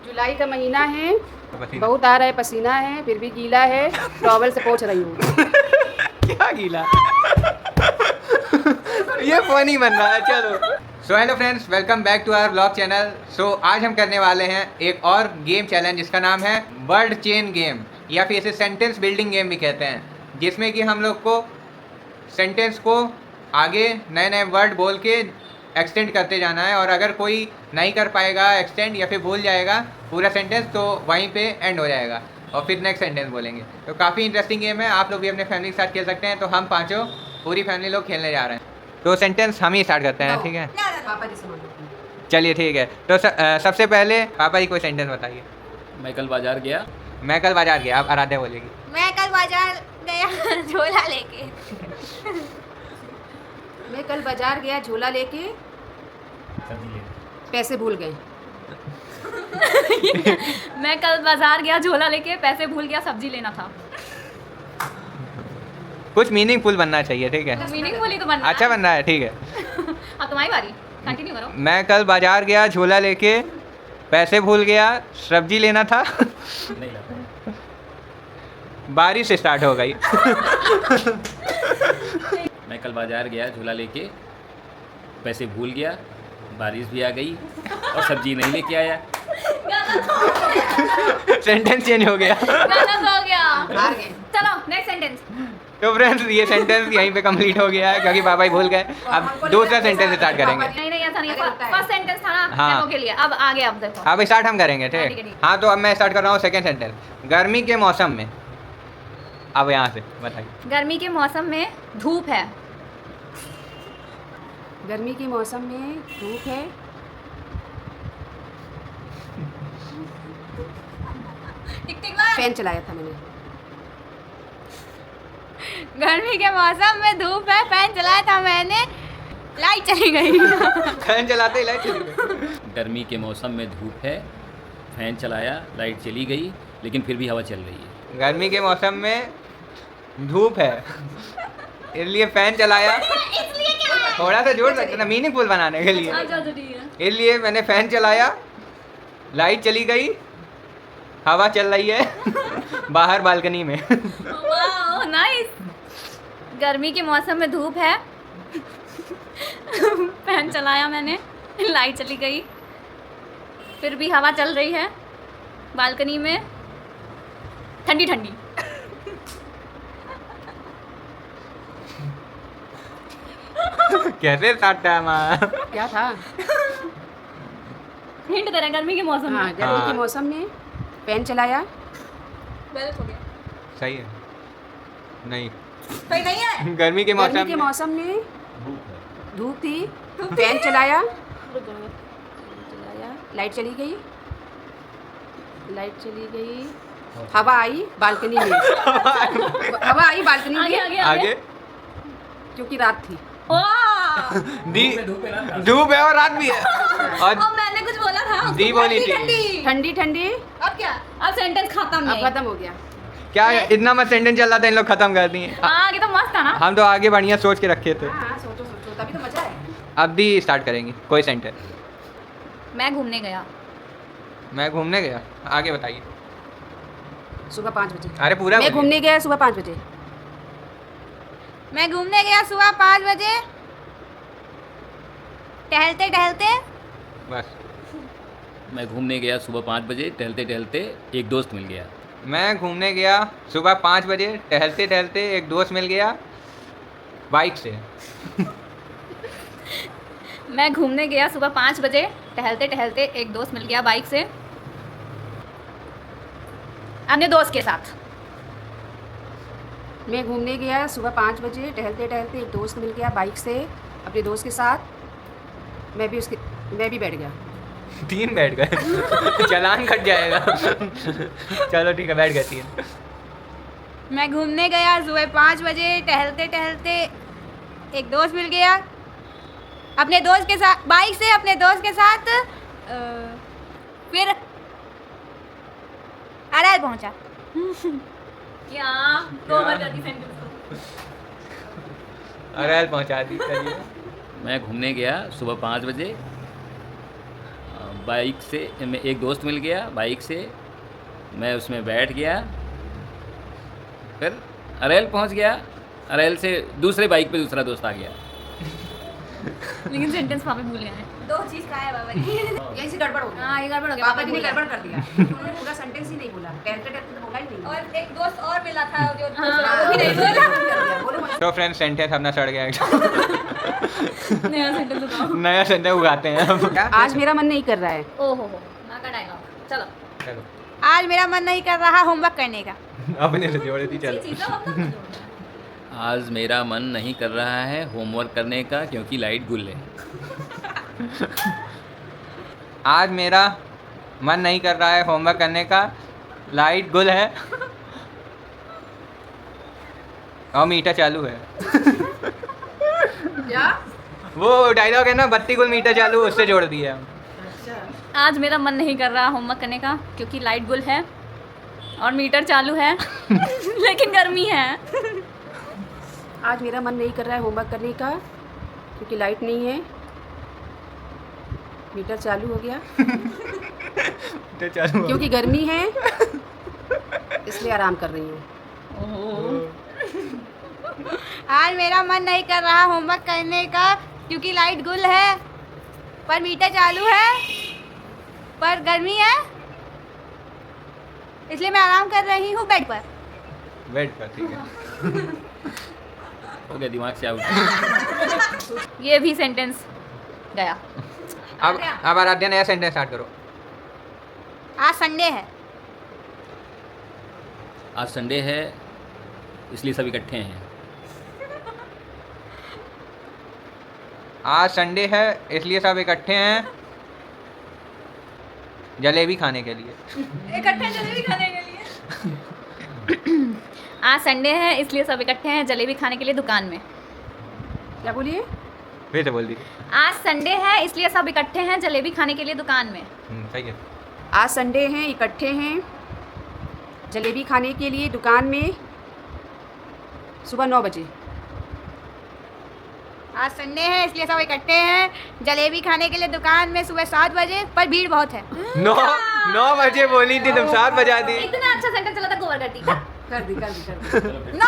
जुलाई का महीना है, बहुत आ रहा है, पसीना है, फिर भी गीला है, टॉवल से पोंछ रही हूँ। क्या गीला? ये फनी बन रहा है। चलो so hello friends, welcome back to our blog channel. So आज हम करने वाले हैं एक और गेम चैलेंज जिसका नाम है वर्ड चेन गेम, या फिर इसे सेंटेंस बिल्डिंग गेम भी कहते हैं, जिसमें कि हम लोग को सेंटेंस को आगे नए नए वर्ड बोल के एक्सटेंड करते जाना है, और अगर कोई नहीं कर पाएगा एक्सटेंड या फिर भूल जाएगा पूरा सेंटेंस तो वहीं पे एंड हो जाएगा और फिर नेक्स्ट सेंटेंस बोलेंगे। तो काफ़ी इंटरेस्टिंग गेम है, आप लोग भी अपने फैमिली के साथ खेल सकते हैं। तो हम पाँचों पूरी फैमिली लोग खेलने जा रहे हैं। तो सेंटेंस हम ही स्टार्ट करते हैं, ठीक है? पापा जी से मांगो। चलिए ठीक है। तो सबसे पहले पापा जी कोई सेंटेंस बताइए। मैं कल बाजार गया। मैं कल बाजार गया। अब आराध्या बोलेगी। मैं कल बाजार गया झोला लेके। मैं कल बाजार गया झोला लेके, पैसे भूल गए। मैं कल बाजार गया झोला लेके, पैसे भूल गया, सब्जी लेना था। कुछ मीनिंगफुल बनना चाहिए, ठीक है? मीनिंगफुल ही तो बनना अच्छा बन रहा है, ठीक है। अब तुम्हारी बारी, कंटिन्यू करो। मैं कल बाजार गया झोला लेके, पैसे भूल गया, सब्जी लेना था। नहीं लगा। बारिश स्टार्ट हो गई। मैं कल बाजार गया झोला लेके, पैसे भूल गया, बारिश भी आ गई और सब्जी नहीं लेके आया। सेंटेंस चेंज हो गया। गलत हो गया। हार गए। चलो नेक्स्ट सेंटेंस। तो फ्रेंड्स ये सेंटेंस यहीं पे कंप्लीट हो गया है क्योंकि पापा ही भूल गए। अब दूसरा सेंटेंस स्टार्ट करेंगे। नहीं ऐसा नहीं, अरे होता है। फर्स्ट सेंटेंस था ना हाँ। डेमो के लिए। अब आगे अब देखो। अब स्टार्ट हम करेंगे, हाँ, ठीक ठीक है? है। हाँ तो अब मैं स्टार्ट कर रहा हूँ सेकंड सेंटेंस। गर्मी के मौसम में, अब यहाँ से बताइए। गर्मी के मौसम में धूप है। गर्मी के मौसम में धूप है, फैन चलाया था मैंने। गर्मी के मौसम में धूप है, फैन चलाया था मैंने, लाइट चली गई। फैन चलाते ही लाइट चली गई। गर्मी के मौसम में धूप है, फैन चलाया, लाइट चली गई, लेकिन फिर भी हवा चल रही है। गर्मी के मौसम में धूप है इसलिए फैन चलाया। थोड़ा सा जोड़ सकते ना मीनिंगफुल बनाने के लिए। इसलिए मैंने फैन चलाया, लाइट चली गई, हवा चल रही है बाहर बालकनी में। Wow nice. गर्मी के मौसम में धूप है, फैन चलाया मैंने, लाइट चली गई, फिर भी हवा चल रही है बालकनी में, ठंडी ठंडी। कैसे स्टार्ट था हमारा? क्या था? हिंट दे रहे हैं, गर्मी के मौसम हाँ, में। गर्मी हाँ। के मौसम में फैन चलाया। गलत हो गया। सही है? नहीं। सही नहीं है। गर्मी के गर्मी मौसम के में मौसम में धूप थी, फैन चलाया, लाइट चली गई, हवा आई बालकनी में। हवा आई बालकनी आगे में आगे आगे क्योंकि रात थी। वाह। धूप है और रात भी है। और अब मैंने कुछ बोला था उसको, दी बोली थी। ठंडी। ठंडी ठंडी। अब क्या? अब सेंटेंस खत्म अब नहीं। खत्म हो गया। क्या इतना मत सेंटेंस चल रहा था, इन लोग खत्म कर दिए। आगे तो मस्त था ना। हम तो आगे बढ़िया सोच के रखे थे। हाँ, सोचो सोचो तभी तो मजा है। अब भी स्टार्ट करेंगे कोई सेंटेंस। मैं घूमने गया। मैं घूमने गया, आगे बताइए। सुबह 5 बजे। अरे पूरा मैं बोलिए। घूमने गया सुबह 5 बजे। मैं घूमने गया सुबह 5 बजे, टहलते टहलते। बस। मैं घूमने गया सुबह 5 बजे, टहलते टहलते एक दोस्त मिल गया। मैं घूमने गया सुबह 5 बजे, टहलते टहलते एक दोस्त मिल गया बाइक से। मैं घूमने गया सुबह 5 बजे, टहलते टहलते एक दोस्त मिल गया बाइक से, अपने दोस्त के साथ। मैं घूमने गया सुबह 5 बजे, टहलते टहलते एक दोस्त मिल गया बाइक से, अपने दोस्त के साथ। मैं भी बैठ गया। 3 बैठ गए। चालान कट जाएगा। चलो ठीक है, बैठ गए 3। मैं घूमने गया सुबह 5 बजे, टहलते टहलते एक दोस्त मिल गया अपने दोस्त के साथ, बाइक से अपने दोस्त के साथ। फिर अरैल पहुंचा। क्या कवर कर दी सेंटेंस को। अरैल पहुंचा दी। चलिए। मैं घूमने गया सुबह 5 बजे, बाइक से मैं एक दोस्त मिल गया बाइक से, मैं उसमें बैठ गया, फिर अरेल पहुंच गया, अरेल से दूसरे बाइक पे दूसरा दोस्त आ गया। लेकिन सेंटेंस वहाँ पे भूल गए हैं। दो चीज़ का है बाबा जी। यहीं से गड़बड़ हो गया। हाँ, ये गड़बड़ हो गया। पापा जी ने गड़बड़ कर दिया। उन्होंने पूरा सेंटेंस ही नहीं बोला, टहलते टहलते तो बोला ही नहीं। और एक दोस्त और मिला था जो हाँ, वो भी नहीं बोला। बोलो मत। तो फ्रेंड्स सेंटेंस अपना सड़ गया नया सेंटेंस बताओ। नया सेंटेंस उगाते हैं हम। क्या? आज मेरा मन नहीं कर रहा है। ओहो माँ का डायलॉग। चलो। चलो आज मेरा मन नहीं कर रहा होमवर्क करने का। अपने से जोड़ दी। चलो आज मेरा मन नहीं कर रहा है होमवर्क करने का क्योंकि लाइट गुल है। आज मेरा मन नहीं कर रहा है होमवर्क करने का, लाइट गुल है और मीटर चालू है। क्या? वो डायलॉग है ना, बत्ती गुल मीटर चालू, उससे जोड़ दिया। अच्छा। आज मेरा मन नहीं कर रहा होमवर्क करने का क्योंकि लाइट गुल है और मीटर चालू है लेकिन गर्मी है। आज मेरा मन नहीं कर रहा है होमवर्क करने का क्योंकि लाइट नहीं है, मीटर चालू हो गया, मीटर चालू हो क्योंकि गर्मी है इसलिए आराम कर रही हूँ। आज मेरा मन नहीं कर रहा होमवर्क करने का क्योंकि लाइट गुल है पर मीटर चालू है पर गर्मी है, इसलिए मैं आराम कर रही हूँ बेड पर। वेट कर, ठीक है। हो गया दिमाग से आउट। ये भी सेंटेंस गया। अब आराध्या नया सेंटेंस स्टार्ट करो। आज संडे है। आज संडे है इसलिए सब इकट्ठे हैं। आज संडे है इसलिए सब इकट्ठे हैं जलेबी खाने के लिए। इकट्ठे जलेबी खाने के लिए। आज संडे है इसलिए सब इकट्ठे हैं जलेबी खाने के लिए दुकान में। क्या बोलिए? फिर से बोल दी। आज संडे है इसलिए सब इकट्ठे हैं जलेबी खाने के लिए दुकान में। सही है। आज संडे हैं, इकट्ठे हैं जलेबी खाने के लिए दुकान में सुबह 9 बजे। आज संडे है इसलिए सब इकट्ठे हैं जलेबी खाने के लिए दुकान में सुबह 7 बजे पर भीड़ बहुत है। 9 बजे बोली थी तुम, 7 बजा दी। इतना अच्छा सेंटेंस चला था गोबर कर दी। कर दी 9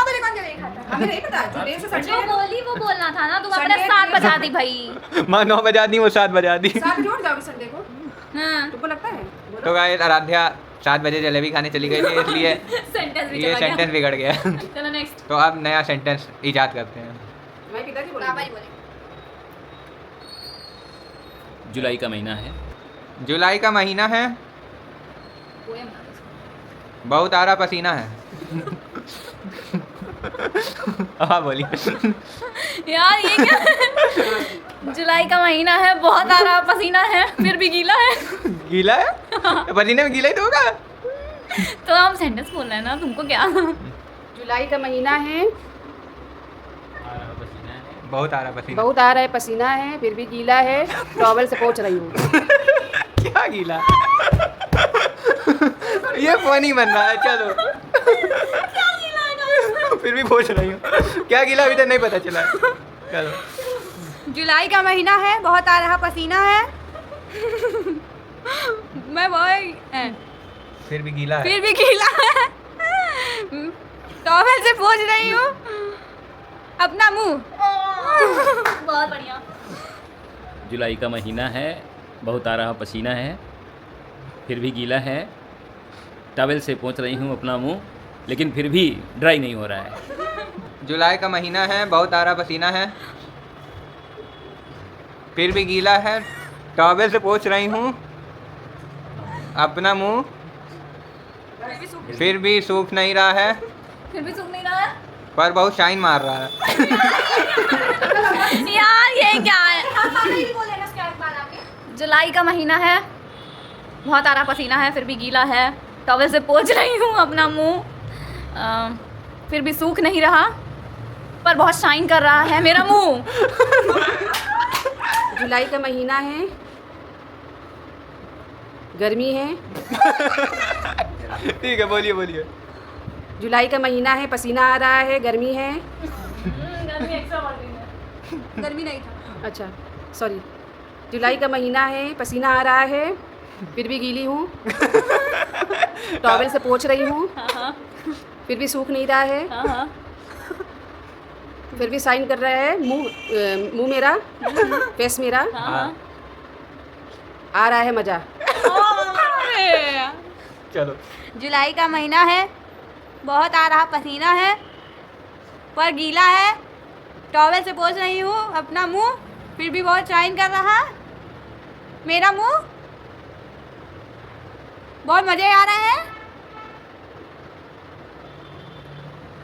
बजे कौन जलेबी खाता है? हमें नहीं पता, जो देर से संडे जो है। बोली वो बोलना था ना, तुम अपने संडे 7 बजा दी भाई। माँ 9 बजा दी, वो 7 बजा दी। 7 जोड़ जाओगे संडे को? हाँ तुमको लगता है? तो गाइस आराध्या 7 बजे जलेबी खाने चली गई थी, इसलिए सेंटेंस भी ये चला सेंटेंस गया। बिगड़ गया। चलो नेक्स्ट। तो अब नया सेंटेंस इजाद करते हैं। मैं पिताजी पापा बोलेंगे। जी बोले। जुलाई का महीना है। जुलाई का महीना है, पोएम बना दो इसको। बहुत आरा पसीना है। हाँ बोलिए। यार ये क्या? जुलाई का महीना है, बहुत आ रहा पसीना है, फिर भी गीला है। गीला है? तो पसीने में गीला ही तो होगा। तो हम सेंटेंस बोल रहे हैं ना, तुमको क्या? जुलाई का महीना है, बहुत आरा पसीना। बहुत आ रहा है पसीना है, फिर भी गीला है, टॉवल से पोंछ रही हूँ। क्या गीला? ये फनी बन रहा है। चलो फिर भी पूछ रही हूँ क्या गीला, अभी तक नहीं पता चला। चलो जुलाई का महीना है, बहुत आ रहा पसीना है। मैं भाई फिर भी गीला है। फिर भी गीला है, टॉवल से पोंछ रही हूँ अपना मुंह। बहुत बढ़िया। जुलाई का महीना है, बहुत आ रहा पसीना है, फिर भी गीला है, टॉवल से पोंछ रही हूँ अपना मुंह, लेकिन फिर भी ड्राई नहीं हो रहा है। जुलाई का महीना है, बहुत आरा पसीना है, फिर भी गीला है, टॉवल से पोंछ रही हूँ अपना मुंह, फिर भी सूख नहीं रहा है, फिर भी सूख नहीं रहा है। पर बहुत शाइन मार रहा है। यार ये क्या है? जुलाई का महीना है, बहुत आ रहा पसीना है, फिर भी गीला है, टॉवल से पोंछ रही हूँ अपना मुंह, फिर भी सूख नहीं रहा, पर बहुत शाइन कर रहा है मेरा मुंह। जुलाई का महीना है, गर्मी है। ठीक है, बोलिए बोलिए। जुलाई का महीना है, पसीना आ रहा है, गर्मी है। गर्मी एक्स्ट्रा बढ़ गई है। गर्मी नहीं था। अच्छा सॉरी। जुलाई का महीना है, पसीना आ रहा है, फिर भी गीली हूँ। टॉवेल से पोंछ रही हूँ, फिर भी सूख नहीं रहा है। फिर भी साइन कर रहा है मुंह मेरा, फेस मेरा। हाँ आ रहा है मज़ा। चलो। जुलाई का महीना है, बहुत आ रहा पसीना है, पर गीला है। टॉवेल से पोंछ रही हूँ अपना मुंह, फिर भी बहुत शाइन कर रहा मेरा मुंह। बहुत मज़े आ रहे हैं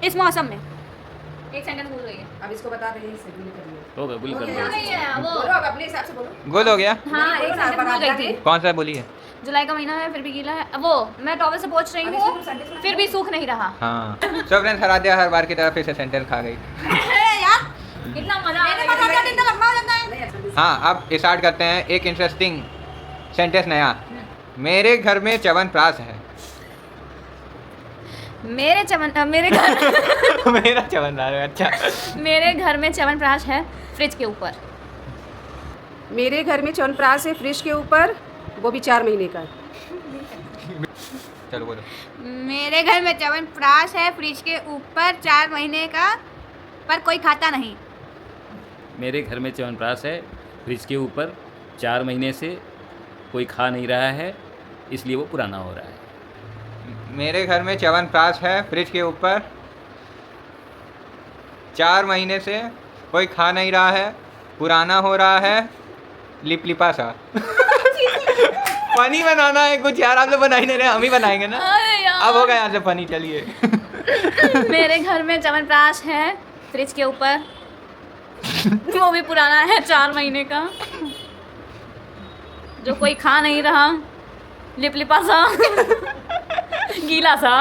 इस मौसम में। एक सेंटेंस भूल गई है। अब इसको बता रही है, सिग्नल करिए। होगा गुल कर हो दो। गया। बोलो, अब अपने हिसाब से बोलो। गोल हो गया। हाँ, एक सेंटेंस भूल गई थी। कौन सा बोली है? जुलाई का महीना है, फिर भी गीला है। वो मैं टॉवेल से पोंछ रही हूँ, फिर भी सूख नहीं रहा। हाँ। सो फ्रेंड्स, आराध्या हर बार की तरह फिर से सेंटेंस खा गई। यार कितना मजा आ मैंने रहा बता दिया, है। इतना लंबा हो जाता है। हाँ, अब स्टार्ट करते हैं एक इंटरेस्टिंग सेंटेंस नया। मेरे घर में च्यवनप्राश है। मेरे घर मेरा च्यवनप्राश है, अच्छा। मेरे घर में च्यवनप्राश है फ्रिज के ऊपर। मेरे घर में च्यवनप्राश है फ्रिज के ऊपर, वो भी 4 महीने का। चलो बोलो। मेरे घर में च्यवनप्राश है फ्रिज के ऊपर 4 महीने का, पर कोई खाता नहीं। मेरे घर में च्यवनप्राश है फ्रिज के ऊपर 4 महीने से कोई खा नहीं रहा है, इसलिए वो पुराना हो रहा है। मेरे घर में च्यवनप्राश है फ्रिज के ऊपर 4 महीने से कोई खा नहीं रहा है, पुराना हो रहा है, लिपलिपा सा। फनी बनाना है कुछ यार, आप लोग बना ही नहीं रहे, हम ही बनाएंगे ना। अरे यार। अब होगा यहाँ से फनी, चलिए। मेरे घर में च्यवनप्राश है फ्रिज के ऊपर, वो भी पुराना है 4 महीने का, जो कोई खा नहीं रहा, लिपलिपा सा, गीला सा।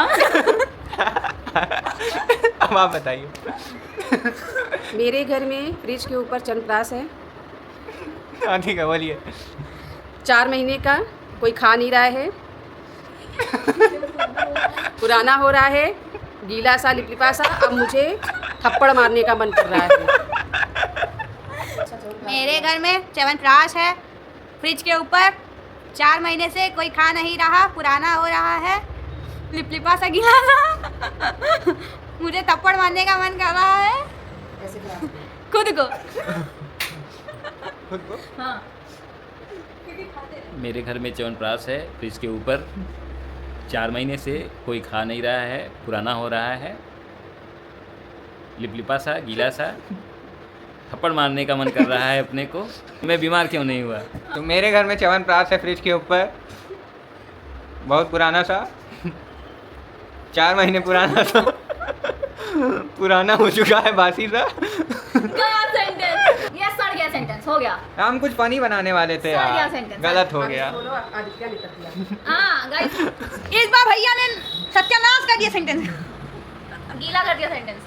अब आप बताइए। मेरे घर में फ्रिज के ऊपर च्यवनप्राश है, हाँ ठीक है, बोलिए। 4 महीने का, कोई खा नहीं रहा है, पुराना हो रहा है, गीला सा, लिपलिपा सा। अब मुझे थप्पड़ मारने का मन कर रहा है। मेरे घर में च्यवनप्राश है फ्रिज के ऊपर 4 महीने से कोई खा नहीं रहा, पुराना हो रहा है, लिपलिपा सा, गीला सा। मुझे थप्पड़ मारने का मन कर रहा है खुद को। खुद को? हाँ। मेरे घर में च्यवनप्राश है फ्रिज के ऊपर 4 महीने से कोई खा नहीं रहा है, पुराना हो रहा है, लिपलिपा सा, गीला सा, थप्पड़ मारने का मन कर रहा है अपने को। मैं बीमार क्यों नहीं हुआ? तो मेरे घर में च्यवनप्राश है फ्रिज के ऊपर, बहुत पुराना सा, 4 महीने पुराना सा, पुराना हो चुका है, बासी सा। गया सेंटेंस, ये सड़ गया सेंटेंस, हो गया। हम कुछ फनी बनाने वाले थे सड़ गया यार, sentence। गलत हो गया। बोलो, आदित्य ने कर दिया। हाँ गाइस, इस बार भैया ने सत्यानाश कर दिया सेंटेंस। गीला कर दिया सेंटेंस।